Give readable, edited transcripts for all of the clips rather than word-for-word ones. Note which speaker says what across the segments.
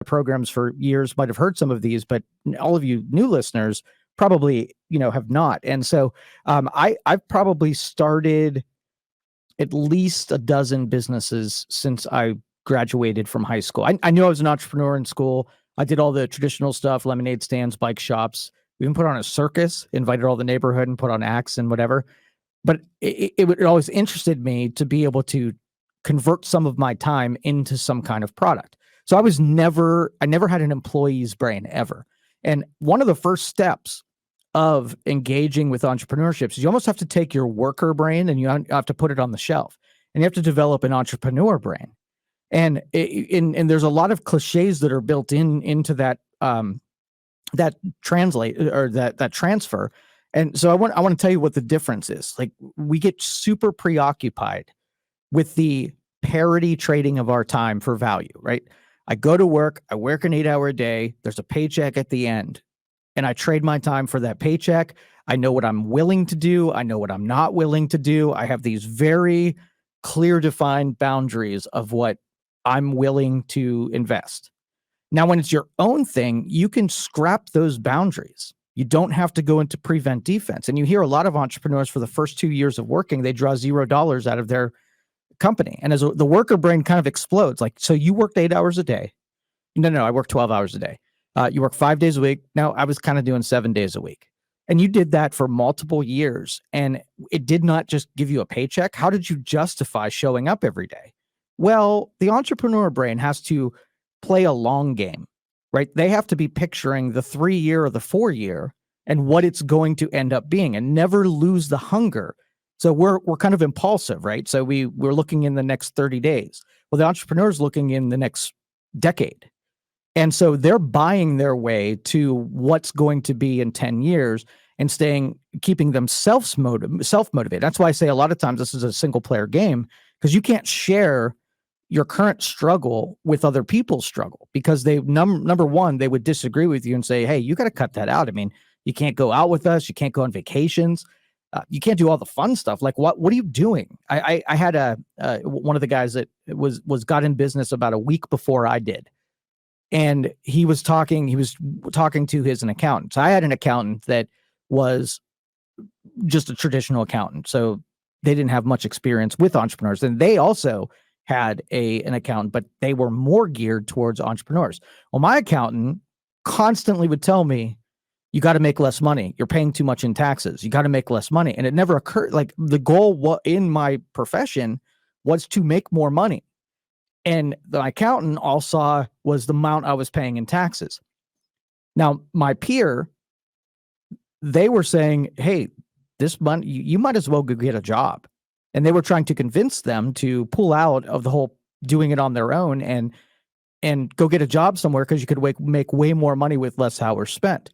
Speaker 1: programs for years might have heard some of these, but all of you new listeners probably, have not. And so I've probably started at least a dozen businesses since I graduated from high school. I knew I was an entrepreneur in school. I did all the traditional stuff, lemonade stands, bike shops. We even put on a circus, invited all the neighborhood and put on acts and whatever. But it always interested me to be able to convert some of my time into some kind of product. So I never had an employee's brain ever. And one of the first steps of engaging with entrepreneurships is you almost have to take your worker brain and you have to put it on the shelf, and you have to develop an entrepreneur brain. And there's a lot of cliches that are built into that that transfer. And so I want to tell you what the difference is. Like, we get super preoccupied with the parity trading of our time for value, right? I go to work, I work an 8-hour day, there's a paycheck at the end, and I trade my time for that paycheck. I know what I'm willing to do. I know what I'm not willing to do. I have these very clear defined boundaries of what I'm willing to invest. Now, when it's your own thing, you can scrap those boundaries. You don't have to go into prevent defense. And you hear a lot of entrepreneurs for the first 2 years of working, they draw $0 out of their company. And as the worker brain kind of explodes, like, so you worked 8 hours a day. No, I work 12 hours a day. You work 5 days a week. Now, I was kind of doing 7 days a week. And you did that for multiple years. And it did not just give you a paycheck. How did you justify showing up every day? Well, the entrepreneur brain has to play a long game, right? They have to be picturing the 3-year or the 4-year and what it's going to end up being, and never lose the hunger. So we're kind of impulsive, right? So we're looking in the next 30 days. Well, the entrepreneur's looking in the next decade. And so they're buying their way to what's going to be in 10 years and keeping themselves self-motivated. That's why I say a lot of times this is a single player game, because you can't share your current struggle with other people's struggle, because number one, they would disagree with you and say, hey, you got to cut that out. I mean, you can't go out with us. You can't go on vacations. You can't do all the fun stuff. Like, what are you doing? I had one of the guys that got in business about a week before I did. And he was talking to an accountant. So I had an accountant that was just a traditional accountant. So they didn't have much experience with entrepreneurs. And they also had an accountant, but they were more geared towards entrepreneurs. Well, my accountant constantly would tell me, you got to make less money. You're paying too much in taxes. You got to make less money. And it never occurred. Like, the goal in my profession was to make more money. And the accountant all saw was the amount I was paying in taxes. Now, my peer, they were saying, hey, this money, you might as well go get a job. And they were trying to convince them to pull out of the whole doing it on their own and go get a job somewhere, because you could make way more money with less hours spent.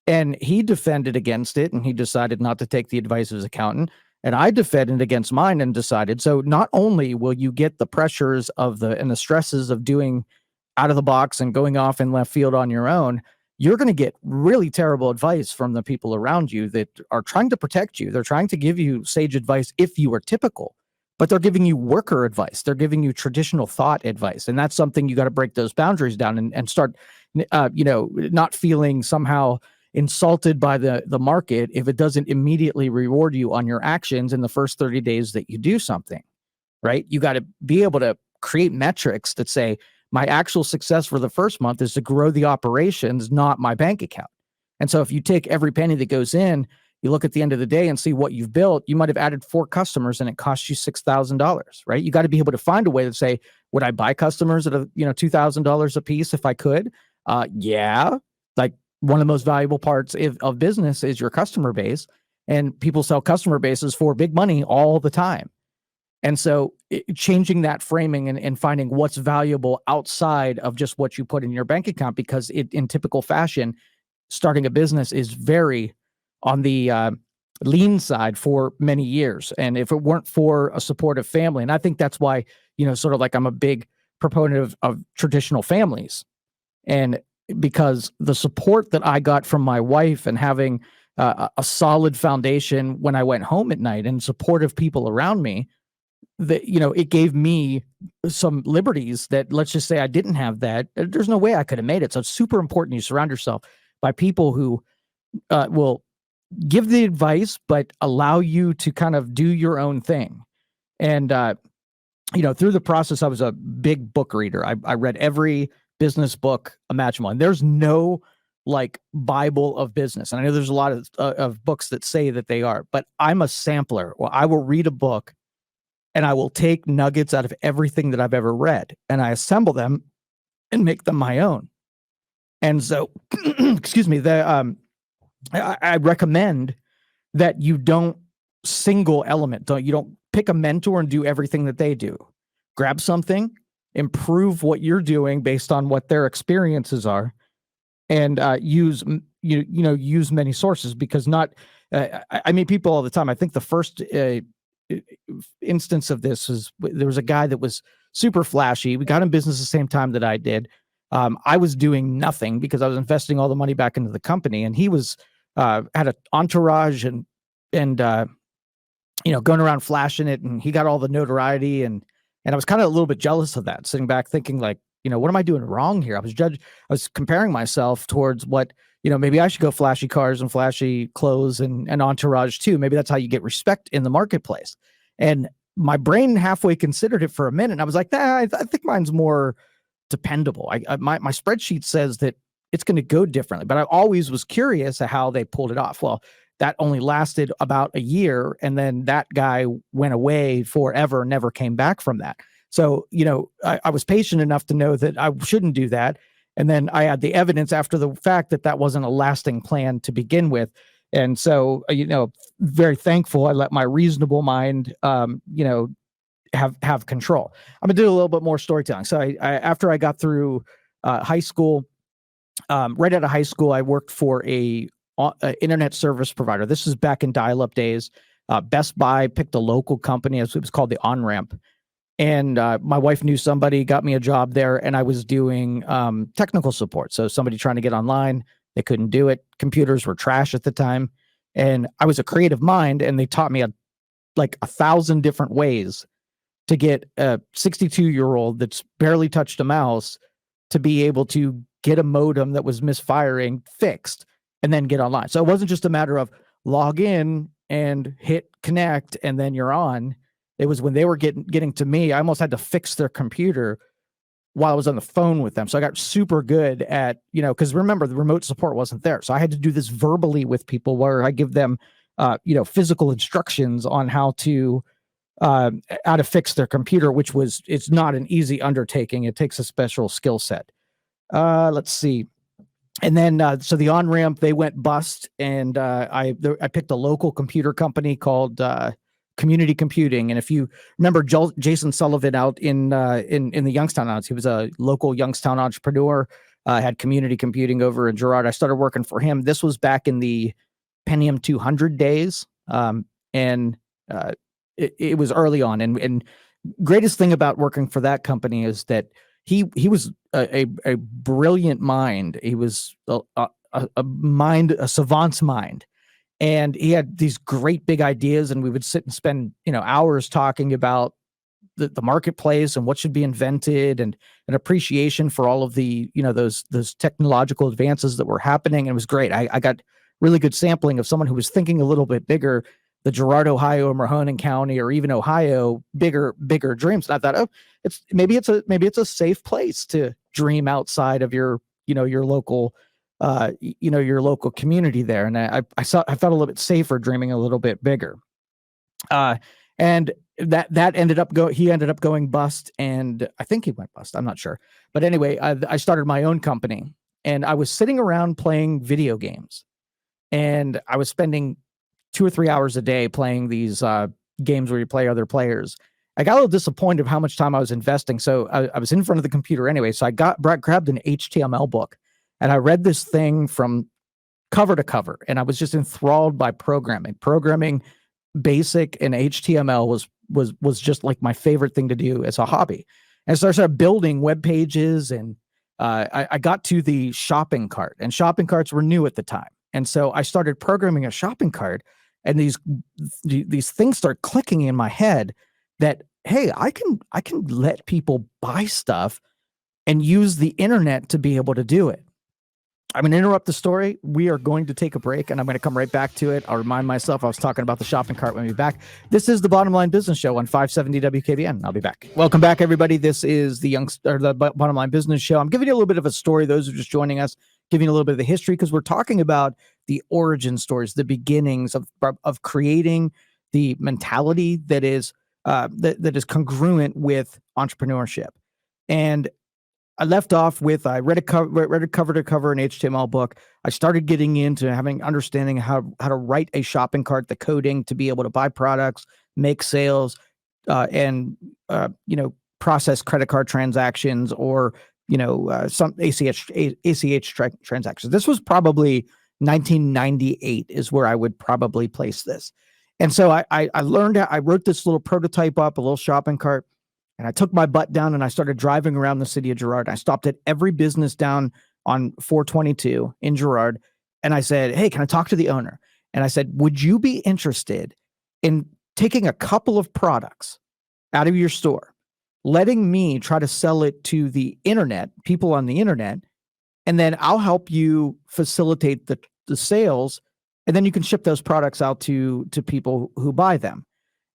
Speaker 1: And he defended against it, and he decided not to take the advice of his accountant. And I defended against mine and decided, so not only will you get the pressures and the stresses of doing out of the box and going off in left field on your own, you're going to get really terrible advice from the people around you that are trying to protect you. They're trying to give you sage advice if you are typical, but they're giving you worker advice. They're giving you traditional thought advice. And that's something you got to break those boundaries down and start, not feeling somehow insulted by the market if it doesn't immediately reward you on your actions in the first 30 days that you do something, right? You got to be able to create metrics that say, my actual success for the first month is to grow the operations, not my bank account. And so if you take every penny that goes in, you look at the end of the day and see what you've built, you might have added 4 customers and it cost you $6,000, right? You got to be able to find a way to say, would I buy customers at $2,000 a piece if I could? Yeah. Like, one of the most valuable parts of business is your customer base, and people sell customer bases for big money all the time. And so changing that framing and finding what's valuable outside of just what you put in your bank account, because in typical fashion, starting a business is very on the lean side for many years. And if it weren't for a supportive family, and I think that's why, sort of like I'm a big proponent of traditional families, and because the support that I got from my wife and having a solid foundation when I went home at night and supportive people around me it gave me some liberties that, let's just say I didn't have that. There's no way I could have made it. So it's super important you surround yourself by people who will give the advice, but allow you to kind of do your own thing. And, through the process, I was a big book reader. I read every business book imaginable. And there's no like Bible of business. And I know there's a lot of books that say that they are, but I'm a sampler. Well, I will read a book and I will take nuggets out of everything that I've ever read and I assemble them and make them my own. And so, excuse me, I recommend that you don't single element. You don't pick a mentor and do everything that they do. Grab something, improve what you're doing based on what their experiences are, and use many sources, because I meet people all the time. I think the first instance of this is there was a guy that was super flashy. We got in business the same time that I did. I was doing nothing because I was investing all the money back into the company, and he was had an entourage and going around flashing it, and he got all the notoriety, and I was kind of a little bit jealous of that, sitting back thinking like, what am I doing wrong here? I was comparing myself towards what, maybe I should go flashy cars and flashy clothes and entourage too. Maybe that's how you get respect in the marketplace. And my brain halfway considered it for a minute. And I was like, I think mine's more dependable. My spreadsheet says that it's going to go differently, but I always was curious at how they pulled it off. Well, that only lasted about a year. And then that guy went away forever, never came back from that. So, I was patient enough to know that I shouldn't do that. And then I had the evidence after the fact that wasn't a lasting plan to begin with. And so, very thankful I let my reasonable mind, have control. I'm going to do a little bit more storytelling. So after I got through high school, right out of high school, I worked for a internet service provider. This is back in dial-up days. Best Buy picked a local company. It was called the On-Ramp. And my wife knew somebody, got me a job there, and I was doing technical support. So somebody trying to get online, they couldn't do it. Computers were trash at the time. And I was a creative mind, and they taught me like 1,000 different ways to get a 62-year-old that's barely touched a mouse to be able to get a modem that was misfiring fixed and then get online. So it wasn't just a matter of log in and hit connect and then you're on. It was when they were getting to me, I almost had to fix their computer while I was on the phone with them. So I got super good at, because remember, the remote support wasn't there. So I had to do this verbally with people where I give them, physical instructions on how to fix their computer, it's not an easy undertaking. It takes a special skill set. Let's see. And then, so the On-Ramp, they went bust, and I picked a local computer company called Community Computing. And if you remember Jason Sullivan out in the Youngstown office, he was a local Youngstown entrepreneur, had Community Computing over in Girard. I started working for him. This was back in the Pentium 200 days, and it was early on. And greatest thing about working for that company is that he was a brilliant mind. He was a mind, a savant's mind. And he had these great big ideas, and we would sit and spend, hours talking about the marketplace and what should be invented, and an appreciation for all of the, those technological advances that were happening. And it was great. I got really good sampling of someone who was thinking a little bit bigger, the Girard, Ohio, Mahoning County, or even Ohio, bigger dreams. And I thought, maybe it's a safe place to dream outside of your local, your local community there. And I felt a little bit safer dreaming a little bit bigger. And that ended up he ended up going bust, and I think he went bust. I'm not sure. But anyway, I started my own company, and I was sitting around playing video games, and I was spending 2 or 3 hours a day playing these games where you play other players. I got a little disappointed of how much time I was investing. So I was in front of the computer anyway. So I grabbed an HTML book, and I read this thing from cover to cover, and I was just enthralled by programming. Programming basic and HTML was just like my favorite thing to do as a hobby. And so I started building web pages, and I got to the shopping cart, and shopping carts were new at the time. And so I started programming a shopping cart, and these things start clicking in my head that hey, I can let people buy stuff and use the internet to be able to do it. I'm going to interrupt the story. We are going to take a break, and I'm going to come right back to it. I'll remind myself I was talking about the shopping cart when we be back. This is the Bottom Line Business Show on 570 WKBN. I'll be back. Welcome back, everybody. This is the Bottom Line Business Show. I'm giving you a little bit of a story. Those who are just joining us, giving you a little bit of the history, because we're talking about the origin stories, the beginnings of creating the mentality that is that is congruent with entrepreneurship. And I left off with I read a cover to cover an HTML book. I started getting into understanding how to write a shopping cart, the coding to be able to buy products, make sales, and process credit card transactions or some ACH transactions. This was probably 1998 is where I would probably place this. And so I learned. I wrote this little prototype up, a little shopping cart. And I took my butt down and I started driving around the city of Girard. I stopped at every business down on 422 in Girard. And I said, hey, can I talk to the owner? And I said, would you be interested in taking a couple of products out of your store, letting me try to sell it to the internet, people on the internet, and then I'll help you facilitate the sales, and then you can ship those products out to people who buy them.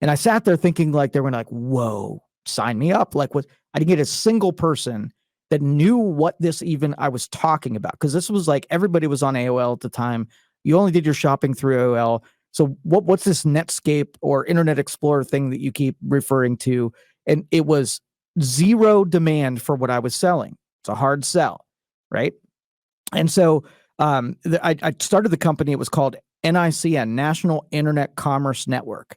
Speaker 1: And I sat there thinking like they were like, whoa, sign me up. Like I didn't get a single person that knew what this even I was talking about. Cause this was like, everybody was on AOL at the time. You only did your shopping through AOL. So what's this Netscape or Internet Explorer thing that you keep referring to? And it was zero demand for what I was selling. It's a hard sell. Right. And so, I started the company. It was called NICN, National Internet Commerce Network.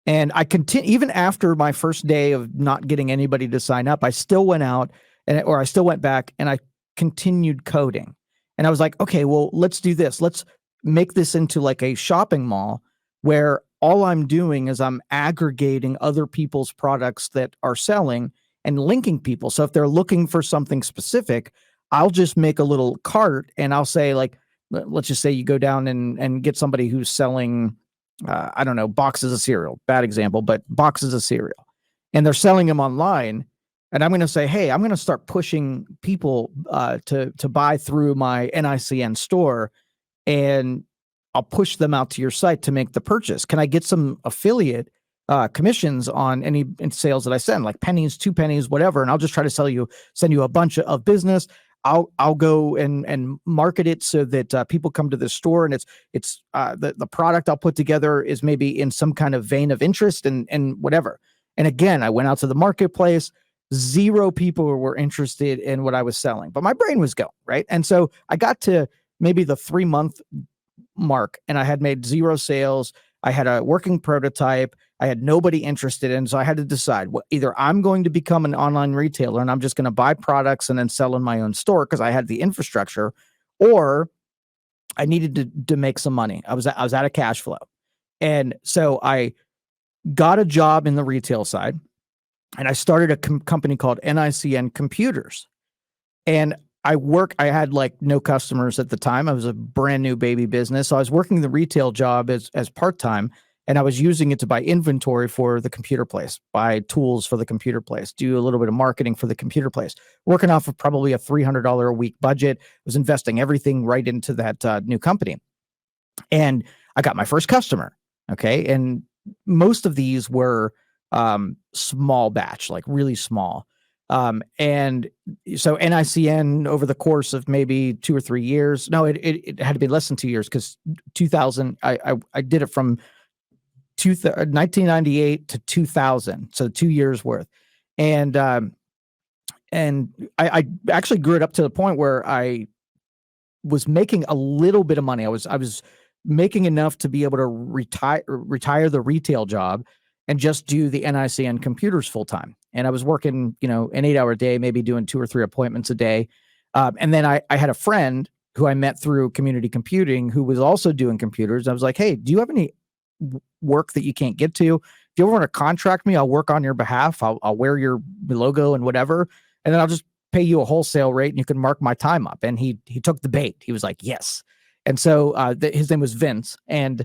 Speaker 1: And I continue, even after my first day of not getting anybody to sign up, I still went out I still went back and I continued coding. And I was like, okay, well, let's do this. Let's make this into like a shopping mall where all I'm doing is I'm aggregating other people's products that are selling and linking people. So if they're looking for something specific, I'll just make a little cart and I'll say like, let's just say you go down and get somebody who's selling I don't know, boxes of cereal, bad example, but boxes of cereal, and they're selling them online. And I'm going to say, hey, I'm going to start pushing people to buy through my NICN store, and I'll push them out to your site to make the purchase. Can I get some affiliate commissions on any sales that I send, like pennies, 2 pennies, whatever? And I'll just try to send you a bunch of business. I'll go and market it so that people come to the store, and it's the product I'll put together is maybe in some kind of vein of interest and whatever. And again, I went out to the marketplace. Zero people were interested in what I was selling, but my brain was going, right. And so I got to maybe the 3-month mark and I had made zero sales. I had a working prototype. I had nobody interested in. So I had to decide either I'm going to become an online retailer and I'm just going to buy products and then sell in my own store because I had the infrastructure, or I needed to make some money. I was out of cash flow. And so I got a job in the retail side and I started a company called NICN Computers. And I had like no customers at the time. I was a brand new baby business. So I was working the retail job as part-time, and I was using it to buy inventory for the computer place, buy tools for the computer place, do a little bit of marketing for the computer place, working off of probably a $300 a week budget, was investing everything right into that new company. And I got my first customer. Okay. And most of these were small batch, like really small. And so NICN over the course of maybe 2 or 3 years, no, it had to be less than 2 years because 2000, I did it from 1998 to 2000. So 2 years worth. And I actually grew it up to the point where I was making a little bit of money. I was making enough to be able to retire the retail job and just do the NICN Computers full time. And I was working, an 8-hour day, maybe doing 2 or 3 appointments a day. And then I had a friend who I met through community computing who was also doing computers. I was like, hey, do you have any work that you can't get to? If you ever want to contract me, I'll work on your behalf. I'll wear your logo and whatever. And then I'll just pay you a wholesale rate and you can mark my time up. And he took the bait. He was like, yes. And so his name was Vince. And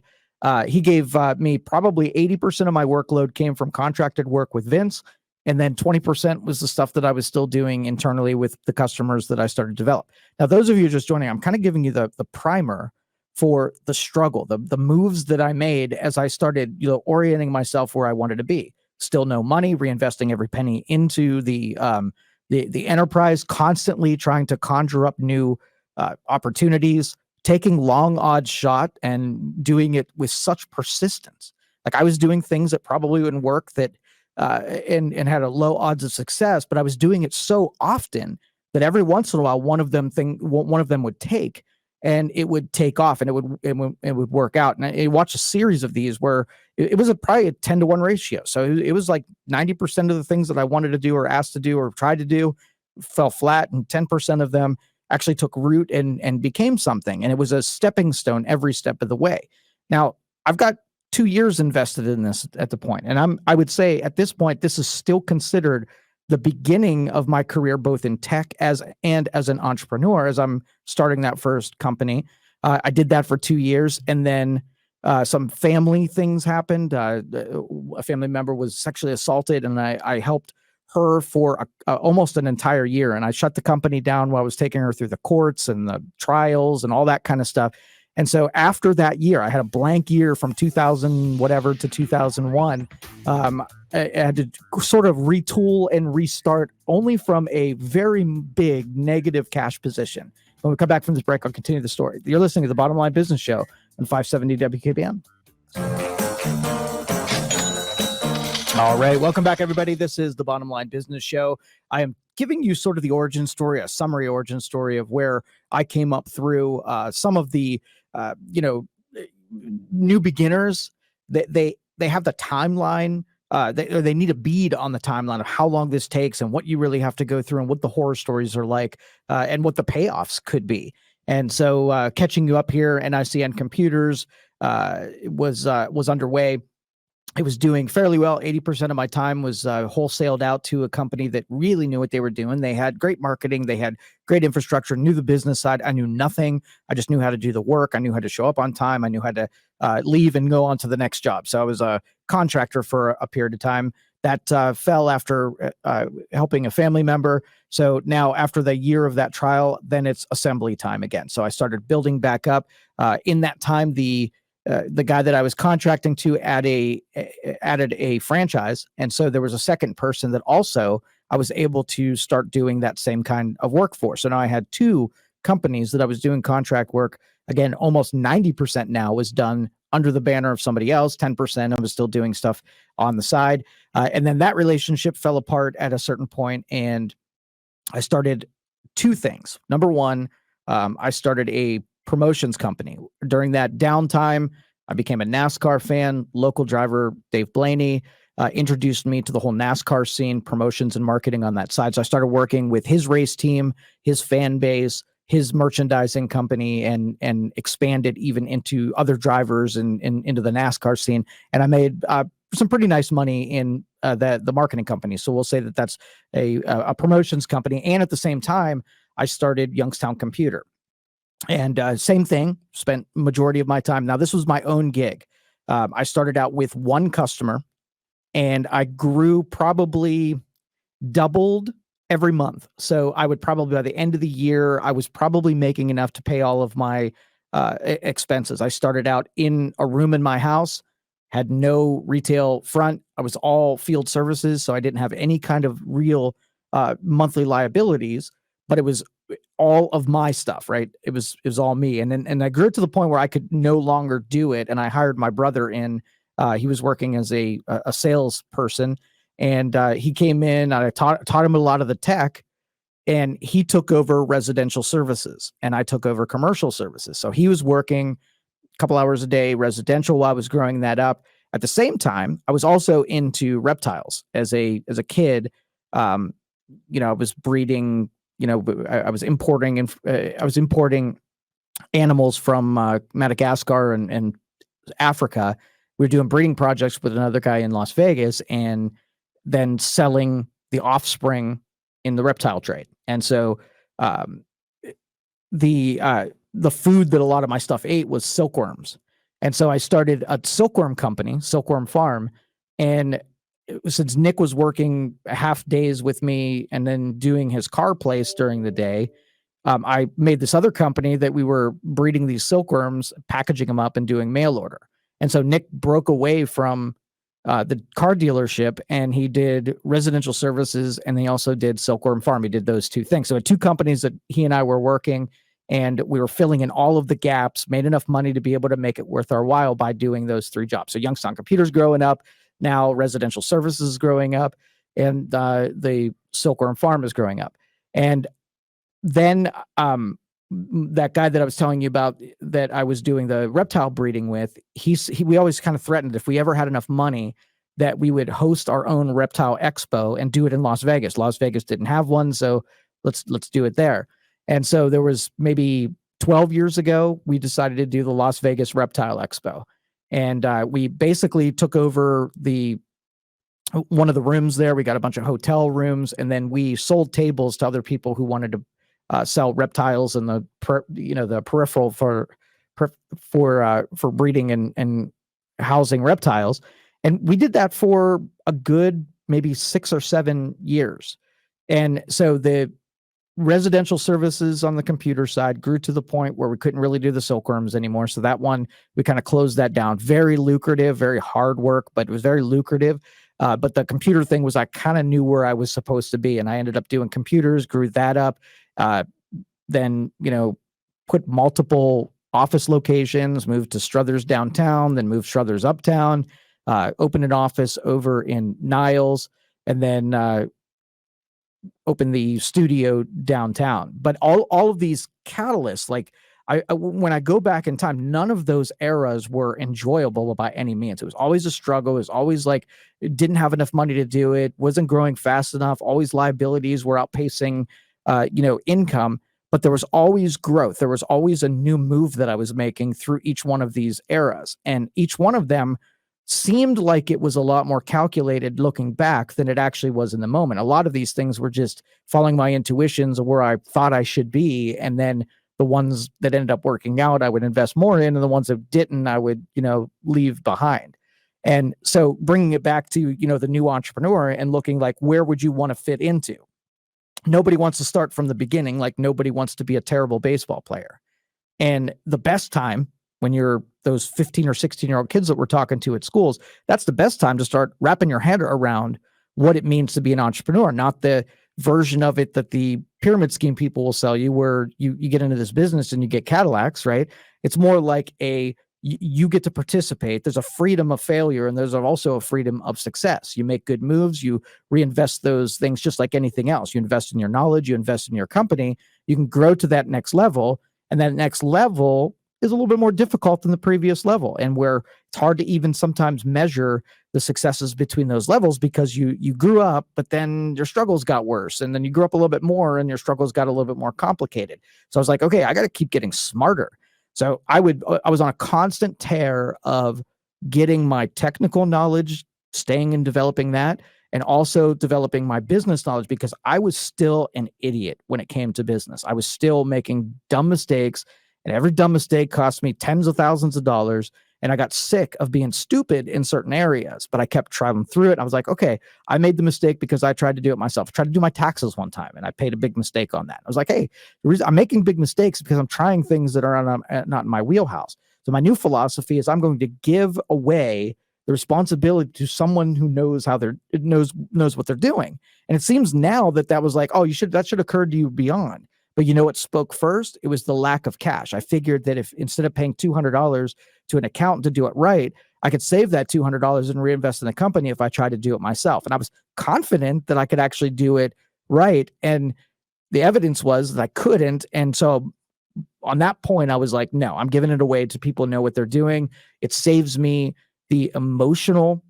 Speaker 1: He gave me probably 80% of my workload came from contracted work with Vince. And then 20% was the stuff that I was still doing internally with the customers that I started to develop. Now, those of you just joining, I'm kind of giving you the primer for the struggle, the moves that I made as I started, orienting myself where I wanted to be. Still no money, reinvesting every penny into the enterprise, constantly trying to conjure up new opportunities, taking long odds shot and doing it with such persistence. Like I was doing things that probably wouldn't work and had a low odds of success, but I was doing it so often that every once in a while one of them would take, and it would take off, and it would work out. And I watched a series of these where it was probably a 10-to-1 ratio. So it was like 90% of the things that I wanted to do or asked to do or tried to do fell flat, and 10% of them actually took root and became something. And it was a stepping stone every step of the way. Now, I've got 2 years invested in this at the point. And I would say at this point, this is still considered the beginning of my career, both in tech and as an entrepreneur, as I'm starting that first company. I did that for 2 years. And then some family things happened. A family member was sexually assaulted, and I helped her for almost an entire year. And I shut the company down while I was taking her through the courts and the trials and all that kind of stuff. And so after that year, I had a blank year from 2000 whatever to 2001. I had to sort of retool and restart, only from a very big negative cash position. When we come back from this break, I'll continue the story. You're listening to the Bottom Line Business Show on 570 WKBN. All right. Welcome back, everybody. This is the Bottom Line Business Show. I am giving you sort of the origin story, a summary origin story of where I came up through some of the, new beginners. They have the timeline. They need a bead on the timeline of how long this takes and what you really have to go through and what the horror stories are like and what the payoffs could be. And so catching you up here, NICN Computers was underway. It was doing fairly well. 80% of my time was wholesaled out to a company that really knew what they were doing. They had great marketing. They had great infrastructure, knew the business side. I knew nothing. I just knew how to do the work. I knew how to show up on time. I knew how to leave and go on to the next job. So I was a contractor for a period of time. That fell after helping a family member. So now after the year of that trial, then it's assembly time again. So I started building back up. In that time, the guy that I was contracting to added a franchise. And so there was a second person that also I was able to start doing that same kind of work for. So now I had 2 companies that I was doing contract work. Again, almost 90% now was done under the banner of somebody else. 10% I was still doing stuff on the side. And then that relationship fell apart at a certain point, and I started 2 things. Number one, I started a promotions company. During that downtime, I became a NASCAR fan. Local driver Dave Blaney introduced me to the whole NASCAR scene, promotions and marketing on that side. So I started working with his race team, his fan base, his merchandising company, and expanded even into other drivers and into the NASCAR scene. And I made some pretty nice money in the marketing company. So we'll say that that's a promotions company. And at the same time, I started Youngstown Computer. And same thing, spent majority of my time. Now, this was my own gig. I started out with 1 customer, and I grew, probably doubled every month. So I would probably, by the end of the year, I was probably making enough to pay all of my expenses. I started out in a room in my house, had no retail front. I was all field services, so I didn't have any kind of real monthly liabilities, but it was all of my stuff, right? It was all me. And I grew to the point where I could no longer do it. And I hired my brother in. He was working as a salesperson, and he came in, and I taught him a lot of the tech, and he took over residential services and I took over commercial services. So he was working a couple hours a day residential while I was growing that up. At the same time, I was also into reptiles as a kid. I was breeding. I was importing animals from Madagascar and Africa. We were doing breeding projects with another guy in Las Vegas, and then selling the offspring in the reptile trade. And so the food that a lot of my stuff ate was silkworms. And so I started a silkworm company, Silkworm Farm. And since Nick was working half days with me and then doing his car place during the day, I made this other company that we were breeding these silkworms, packaging them up and doing mail order. And so Nick broke away from the car dealership and he did residential services and he also did Silkworm Farm. He did those two things. So at two companies that he and I were working, and we were filling in all of the gaps, made enough money to be able to make it worth our while by doing those three jobs. So Youngstown Computer's growing up. Now residential services is growing up, and the Silkworm Farm is growing up. And then that guy that I was telling you about that I was doing the reptile breeding with, we always kind of threatened if we ever had enough money that we would host our own reptile expo and do it in Las Vegas. Las Vegas didn't have one, so let's do it there. And so there was maybe 12 years ago, we decided to do the Las Vegas Reptile Expo. And we basically took over one of the rooms there. We got a bunch of hotel rooms, and then we sold tables to other people who wanted to sell reptiles and the peripheral for breeding and housing reptiles. And we did that for a good maybe 6 or 7 years. And so the residential services on the computer side grew to the point where we couldn't really do the silkworms anymore. So that one, we kind of closed that down. Very lucrative, very hard work, but it was very lucrative. But the computer thing was, I kind of knew where I was supposed to be. And I ended up doing computers, grew that up. Then, put multiple office locations, moved to Struthers downtown, then moved Struthers uptown, opened an office over in Niles, and then open the studio downtown. But all of these catalysts, like when I go back in time, none of those eras were enjoyable by any means. It was always a struggle. It was always like, it didn't have enough money to do it, wasn't growing fast enough. Always liabilities were outpacing, income, but there was always growth. There was always a new move that I was making through each one of these eras. And each one of them seemed like it was a lot more calculated looking back than it actually was in the moment. A lot of these things were just following my intuitions of where I thought I should be. And then the ones that ended up working out, I would invest more in, and the ones that didn't, I would, leave behind. And so bringing it back to, the new entrepreneur and looking like, where would you want to fit into? Nobody wants to start from the beginning. Like nobody wants to be a terrible baseball player. And the best time when you're those 15 or 16-year-old kids that we're talking to at schools, that's the best time to start wrapping your head around what it means to be an entrepreneur, not the version of it that the pyramid scheme people will sell you where you get into this business and you get Cadillacs, right? It's more like you get to participate. There's a freedom of failure, and there's also a freedom of success. You make good moves, you reinvest those things just like anything else. You invest in your knowledge, you invest in your company, you can grow to that next level, and that next level is a little bit more difficult than the previous level, and where it's hard to even sometimes measure the successes between those levels because you grew up, but then your struggles got worse, and then you grew up a little bit more and your struggles got a little bit more complicated. So I was like, okay, I got to keep getting smarter. So I was on a constant tear of getting my technical knowledge, staying and developing that, and also developing my business knowledge, because I was still an idiot when it came to business. I was still making dumb mistakes, and every dumb mistake cost me tens of thousands of dollars. And I got sick of being stupid in certain areas, but I kept traveling through it. I was like, okay, I made the mistake because I tried to do it myself. I tried to do my taxes one time and I paid a big mistake on that. I was like, hey, the reason I'm making big mistakes because I'm trying things that are not in my wheelhouse. So my new philosophy is I'm going to give away the responsibility to someone who knows knows what they're doing. And it seems now that was like, oh, that should occur to you beyond. But you know what spoke first? It was the lack of cash. I figured that if instead of paying $200 to an accountant to do it right, I could save that $200 and reinvest in the company if I tried to do it myself. And I was confident that I could actually do it right. And the evidence was that I couldn't. And so on that point, I was like, no, I'm giving it away to people who know what they're doing. It saves me the emotional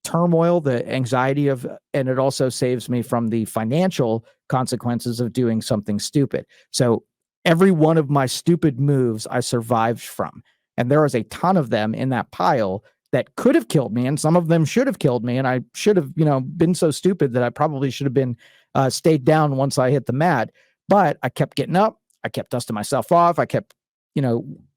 Speaker 1: turmoil, the anxiety and it also saves me from the financial consequences of doing something stupid. So every one of my stupid moves I survived from. And there is a ton of them in that pile that could have killed me, and some of them should have killed me. And I should have, been so stupid that I probably should have been stayed down once I hit the mat. But I kept getting up. I kept dusting myself off. I kept,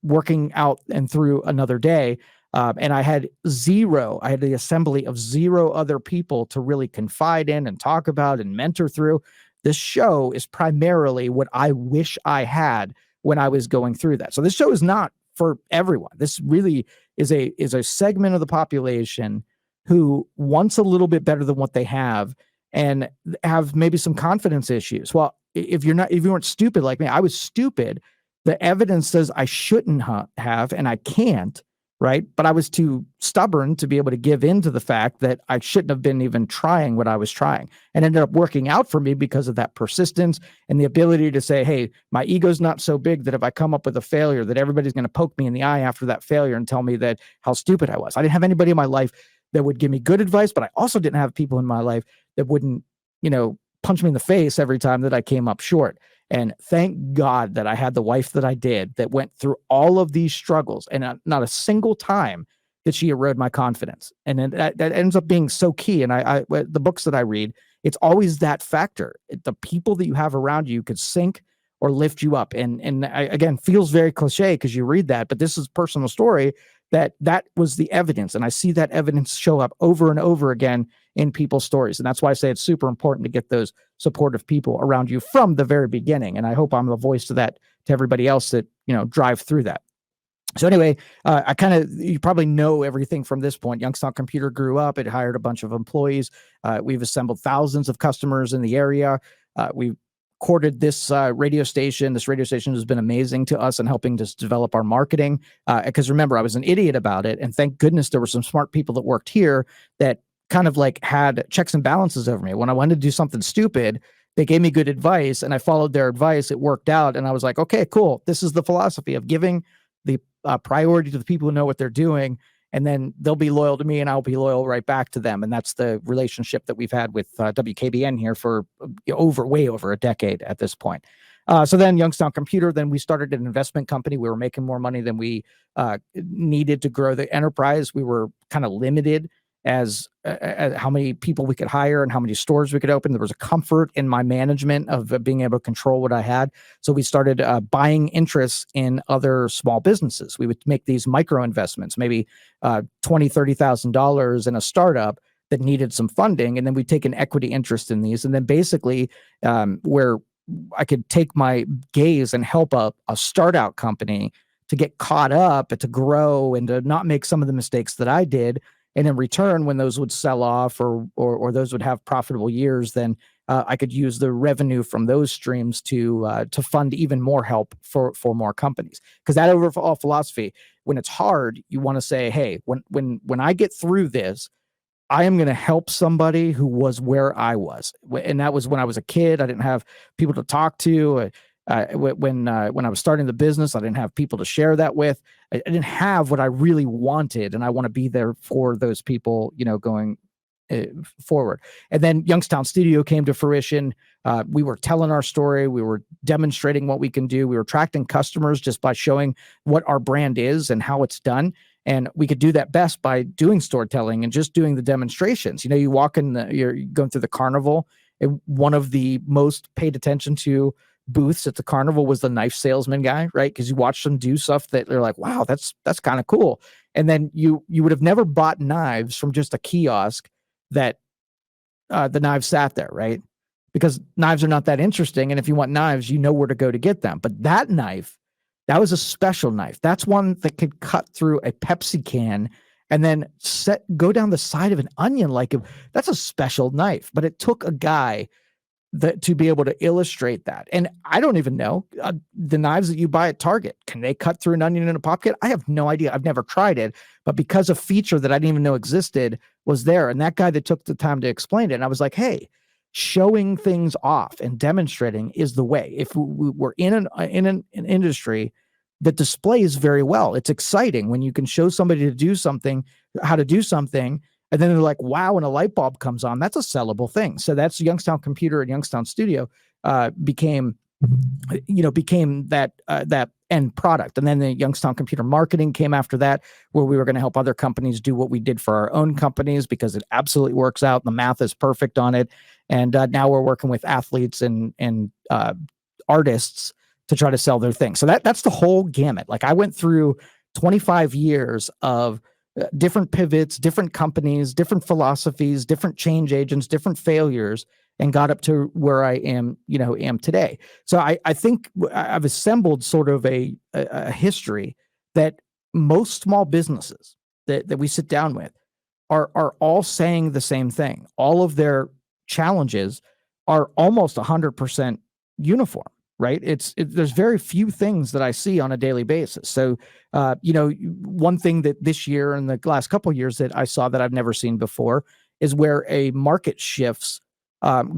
Speaker 1: working out and through another day. And I had the assembly of zero other people to really confide in and talk about and mentor through. This show is primarily what I wish I had when I was going through that. So this show is not for everyone. This really is a segment of the population who wants a little bit better than what they have and have maybe some confidence issues. Well, if you weren't stupid like me, I was stupid. The evidence says I shouldn't have, and I can't, right? But I was too stubborn to be able to give in to the fact that I shouldn't have been even trying what I was trying, and ended up working out for me because of that persistence and the ability to say, hey, my ego's not so big that if I come up with a failure that everybody's going to poke me in the eye after that failure and tell me that how stupid I was. I didn't have anybody in my life that would give me good advice, but I also didn't have people in my life that wouldn't, punch me in the face every time that I came up short. And thank God that I had the wife that I did that went through all of these struggles, and not a single time did she erode my confidence. And then that ends up being so key. And the books that I read, it's always that factor. The people that you have around you could sink or lift you up. And again, feels very cliche because you read that, but this is a personal story that was the evidence. And I see that evidence show up over and over again in people's stories. And that's why I say it's super important to get those supportive people around you from the very beginning. And I hope I'm the voice to that, to everybody else that, drive through that. So anyway, you probably know everything from this point. Youngstown Computer grew up. It hired a bunch of employees. We've assembled thousands of customers in the area. We courted this radio station. This radio station has been amazing to us in helping us develop our marketing. Because remember, I was an idiot about it. And thank goodness there were some smart people that worked here that kind of like had checks and balances over me. When I wanted to do something stupid, they gave me good advice and I followed their advice. It worked out. And I was like, okay, cool. This is the philosophy of giving the priority to the people who know what they're doing. And then they'll be loyal to me and I'll be loyal right back to them. And that's the relationship that we've had with WKBN here for way over a decade at this point. So then Youngstown Computer, then we started an investment company. We were making more money than we needed to grow the enterprise. We were kind of limited as how many people we could hire and how many stores we could open. There was a comfort in my management of being able to control what I had. So we started buying interests in other small businesses. We would make these micro investments, maybe $20,000, $30,000 in a startup that needed some funding. And then we'd take an equity interest in these. And then basically where I could take my gaze and help a start-out company to get caught up, to grow, and to not make some of the mistakes that I did. And in return, when those would sell off or those would have profitable years, then I could use the revenue from those streams to fund even more help for more companies. Because that overall philosophy, when it's hard, you want to say, hey, when I get through this, I am going to help somebody who was where I was. And that was when I was a kid. I didn't have people to talk to. When I was starting the business, I didn't have people to share that with. I didn't have what I really wanted, and I want to be there for those people, going forward. And then Youngstown Studio came to fruition. We were telling our story. We were demonstrating what we can do. We were attracting customers just by showing what our brand is and how it's done. And we could do that best by doing storytelling and just doing the demonstrations. You walk you're going through the carnival. And one of the most paid attention to booths at the carnival was the knife salesman guy, right? Because you watch them do stuff that they're like, wow, that's kind of cool. And then you would have never bought knives from just a kiosk that the knives sat there, right? Because knives are not that interesting. And if you want knives, you know where to go to get them. But that knife, that was a special knife. That's one that could cut through a Pepsi can and then go down the side of an onion. That's a special knife. But it took a guy to be able to illustrate that. And I don't even know the knives that you buy at Target, can they cut through an onion in a pop kit? I have no idea. I've never tried it, but because a feature that I didn't even know existed was there. And that guy that took the time to explain it, and I was like, hey, showing things off and demonstrating is the way. If we're in an industry that displays very well, it's exciting when you can show somebody how to do something. And then they're like, wow, when a light bulb comes on, that's a sellable thing. So that's Youngstown Computer and Youngstown Studio became that end product. And then the Youngstown Computer Marketing came after that, where we were going to help other companies do what we did for our own companies, because it absolutely works out. The math is perfect on it. And now we're working with athletes and artists to try to sell their thing. So that's the whole gamut. Like I went through 25 years of different pivots, different companies, different philosophies, different change agents, different failures, and got up to where I am, am today. So I think I've assembled sort of a history that most small businesses that we sit down with are all saying the same thing. All of their challenges are almost 100% uniform, right? There's very few things that I see on a daily basis. So, one thing that this year and the last couple of years that I saw that I've never seen before is where a market shifts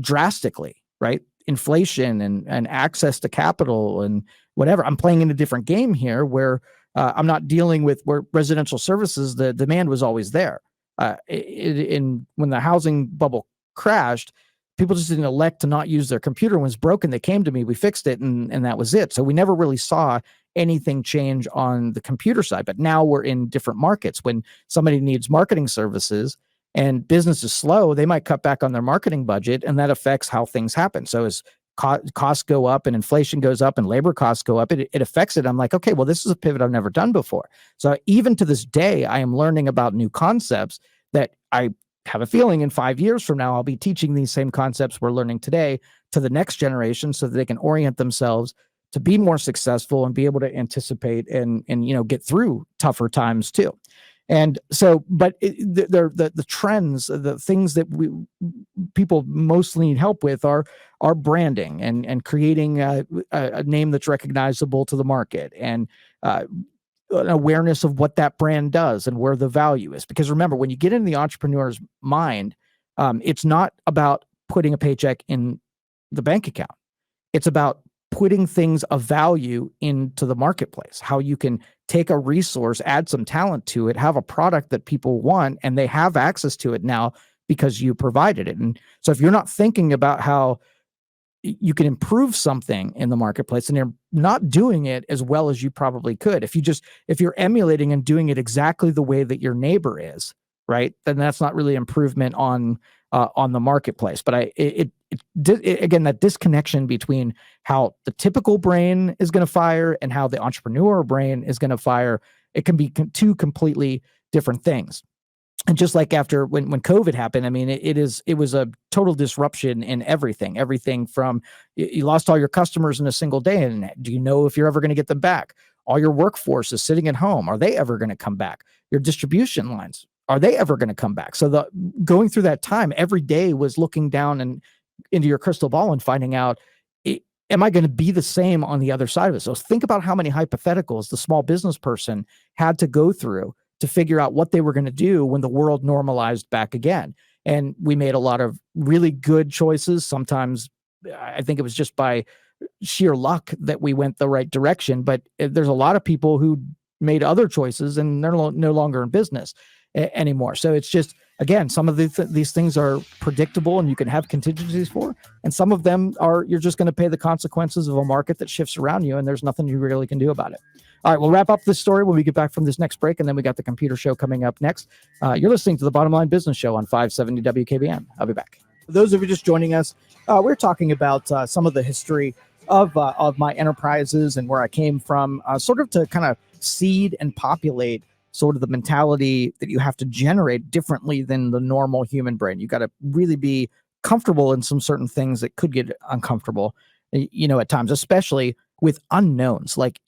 Speaker 1: drastically, right? Inflation and access to capital and whatever. I'm playing in a different game here where I'm not dealing with where residential services, the demand was always there. When the housing bubble crashed, people just didn't elect to not use their computer. When it's broken, they came to me, we fixed it, and that was it. So we never really saw anything change on the computer side. But now we're in different markets. When somebody needs marketing services and business is slow, they might cut back on their marketing budget, and that affects how things happen. So as costs go up and inflation goes up and labor costs go up, it affects it. I'm like, okay, well, this is a pivot I've never done before. So even to this day, I am learning about new concepts that I have a feeling in 5 years from now, I'll be teaching these same concepts we're learning today to the next generation so that they can orient themselves to be more successful and be able to anticipate and get through tougher times too. And so, but the trends, the things that people mostly need help with are branding and creating a name that's recognizable to the market, and an awareness of what that brand does and where the value is. Because remember, when you get into the entrepreneur's mind, it's not about putting a paycheck in the bank account. It's about putting things of value into the marketplace, how you can take a resource, add some talent to it, have a product that people want, and they have access to it now because you provided it. And so if you're not thinking about how you can improve something in the marketplace and you're not doing it as well as you probably could, if you're emulating and doing it exactly the way that your neighbor is, right, then that's not really improvement on the marketplace. But again, that disconnection between how the typical brain is going to fire and how the entrepreneur brain is going to fire, it can be two completely different things. And just like after when COVID happened, I mean, it was a total disruption in everything from you lost all your customers in a single day. And do you know if you're ever going to get them back? All your workforce is sitting at home. Are they ever going to come back? Your distribution lines, are they ever going to come back? So going through that time, every day was looking down and into your crystal ball and finding out, am I going to be the same on the other side of it? So think about how many hypotheticals the small business person had to go through to figure out what they were going to do when the world normalized back again. And we made a lot of really good choices. Sometimes I think it was just by sheer luck that we went the right direction, but there's a lot of people who made other choices and they're no longer in business anymore. So it's just, again, some of these things are predictable and you can have contingencies for, and some of them are, you're just going to pay the consequences of a market that shifts around you and there's nothing you really can do about it. All right, we'll wrap up this story when we get back from this next break, and then we got the computer show coming up next. You're listening to the Bottom Line Business Show on 570 WKBN. I'll be back. For those of you just joining us, we're talking about some of the history of my enterprises and where I came from, sort of to kind of seed and populate sort of the mentality that you have to generate differently than the normal human brain. You got to really be comfortable in some certain things that could get uncomfortable, at times, especially with unknowns. Like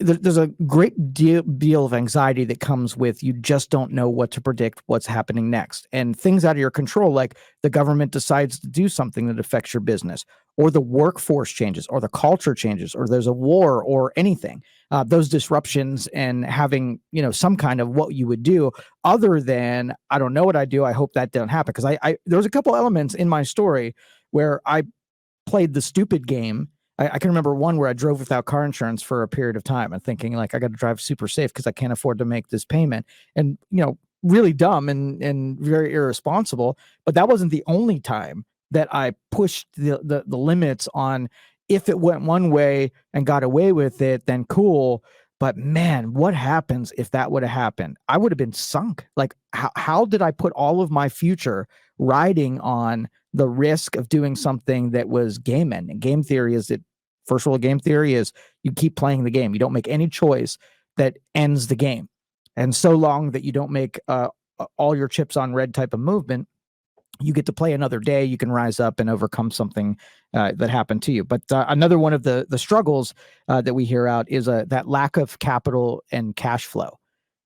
Speaker 1: there's a great deal of anxiety that comes with you just don't know what to predict, what's happening next, and things out of your control, like the government decides to do something that affects your business, or the workforce changes, or the culture changes, or there's a war or anything. Those disruptions and having, some kind of what you would do other than, I don't know what I do, I hope that doesn't happen. Because there was a couple elements in my story where I played the stupid game. I can remember one where I drove without car insurance for a period of time and thinking like, I got to drive super safe because I can't afford to make this payment. And, really dumb and very irresponsible. But that wasn't the only time that I pushed the limits on. If it went one way and got away with it, then cool. But man, what happens if that would have happened? I would have been sunk. Like, how did I put all of my future riding on the risk of doing something that was game ending? Game theory is that First rule of game theory is you keep playing the game. You don't make any choice that ends the game. And so long that you don't make all your chips on red type of movement, you get to play another day. You can rise up and overcome something that happened to you. But another one of the struggles that we hear out is that lack of capital and cash flow.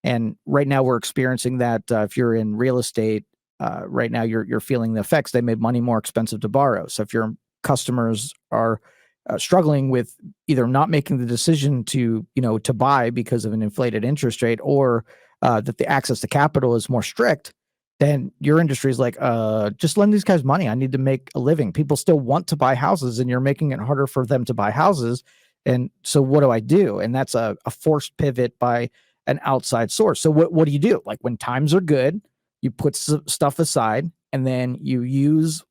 Speaker 1: And right now we're experiencing that. If you're in real estate right now, you're feeling the effects. They made money more expensive to borrow. So if your customers are struggling with either not making the decision to buy because of an inflated interest rate, or that the access to capital is more strict, then your industry is like, just lend these guys money. I need to make a living. People still want to buy houses, and you're making it harder for them to buy houses. And so what do I do? And that's a forced pivot by an outside source. So what do you do? Like when times are good, you put stuff aside, and then you use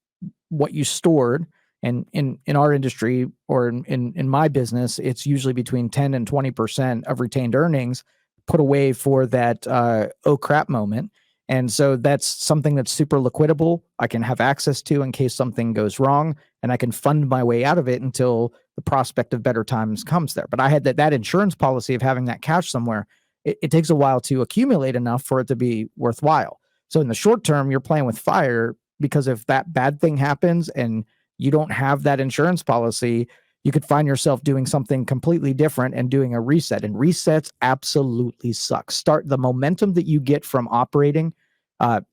Speaker 1: what you stored. And in our industry, or in my business, it's usually between 10 and 20% of retained earnings put away for that oh crap moment. And so that's something that's super liquidable. I can have access to in case something goes wrong, and I can fund my way out of it until the prospect of better times comes there. But I had that insurance policy of having that cash somewhere. It takes a while to accumulate enough for it to be worthwhile. So in the short term, you're playing with fire, because if that bad thing happens and you don't have that insurance policy, you could find yourself doing something completely different and doing a reset. And resets absolutely suck. The momentum that you get from operating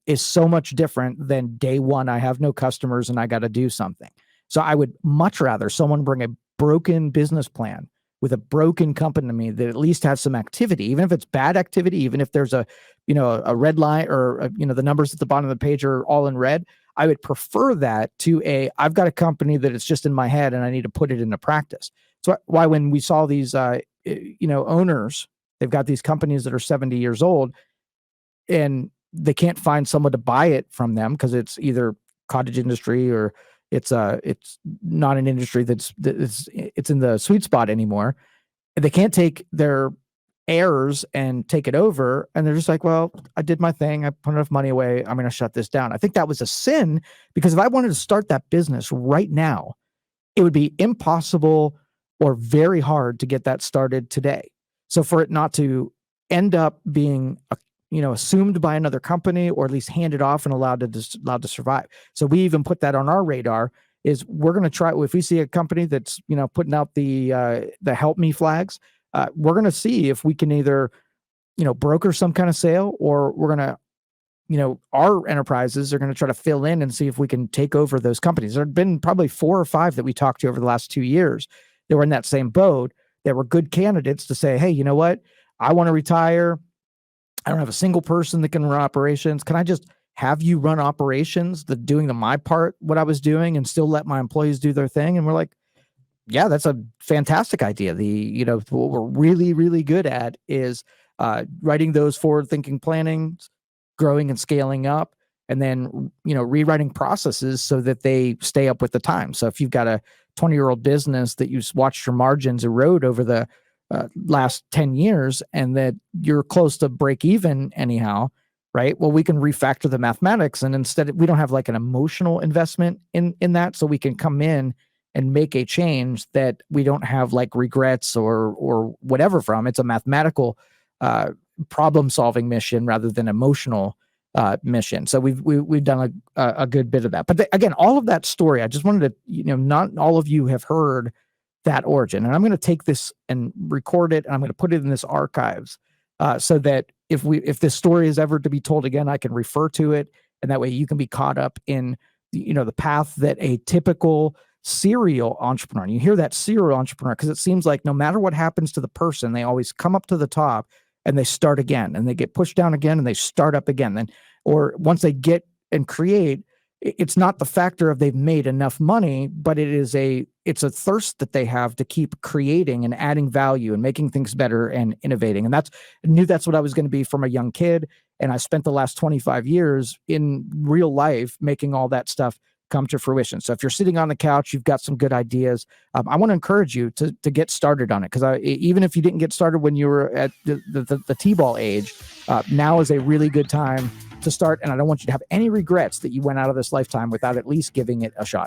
Speaker 1: is so much different than day one. I have no customers and I got to do something. So I would much rather someone bring a broken business plan with a broken company to me that at least has some activity, even if it's bad activity, even if there's a red line, or the numbers at the bottom of the page are all in red. I would prefer that to I've got a company that it's just in my head and I need to put it into practice. So why when we saw these, owners, they've got these companies that are 70 years old and they can't find someone to buy it from them because it's either cottage industry or it's not an industry that's in the sweet spot anymore. And they can't take their heirs and take it over, and they're just like, well, I did my thing, I put enough money away, I'm going to shut this down. I think that was a sin, because if I wanted to start that business right now, it would be impossible or very hard to get that started today. So for it not to end up being assumed by another company, or at least handed off and allowed to survive. So we even put that on our radar. Is we're going to try, if we see a company that's putting out the help me flags, we're going to see if we can either, broker some kind of sale, or we're going to, our enterprises are going to try to fill in and see if we can take over those companies. There have been probably 4 or 5 that we talked to over the last 2 years that were in that same boat, that were good candidates to say, hey, you know what? I want to retire. I don't have a single person that can run operations. Can I just have you run operations, doing my part, what I was doing, and still let my employees do their thing? And we're like, yeah, that's a fantastic idea. What we're really, really good at is writing those forward-thinking plannings, growing and scaling up, and then, rewriting processes so that they stay up with the time. So if you've got a 20-year-old business that you've watched your margins erode over the last 10 years, and that you're close to break even anyhow, right? Well, we can refactor the mathematics, and instead we don't have like an emotional investment in that. So we can come in and make a change that we don't have like regrets or whatever from. It's a mathematical problem solving mission rather than emotional mission. So we've done a good bit of that. But again, all of that story, I just wanted to, not all of you have heard that origin, and I'm going to take this and record it, and I'm going to put it in this archives so that if this story is ever to be told again, I can refer to it, and that way you can be caught up in the path that a typical serial entrepreneur, and you hear that serial entrepreneur because it seems like no matter what happens to the person, they always come up to the top and they start again, and they get pushed down again and they start up again. Then, or once they get and create, it's not the factor of they've made enough money, but it's a thirst that they have to keep creating and adding value and making things better and innovating. And I knew that's what I was going to be from a young kid. And I spent the last 25 years in real life making all that stuff come to fruition. So if you're sitting on the couch, you've got some good ideas. I want to encourage you to get started on it, because even if you didn't get started when you were at the T-ball age, now is a really good time to start. And I don't want you to have any regrets that you went out of this lifetime without at least giving it a shot.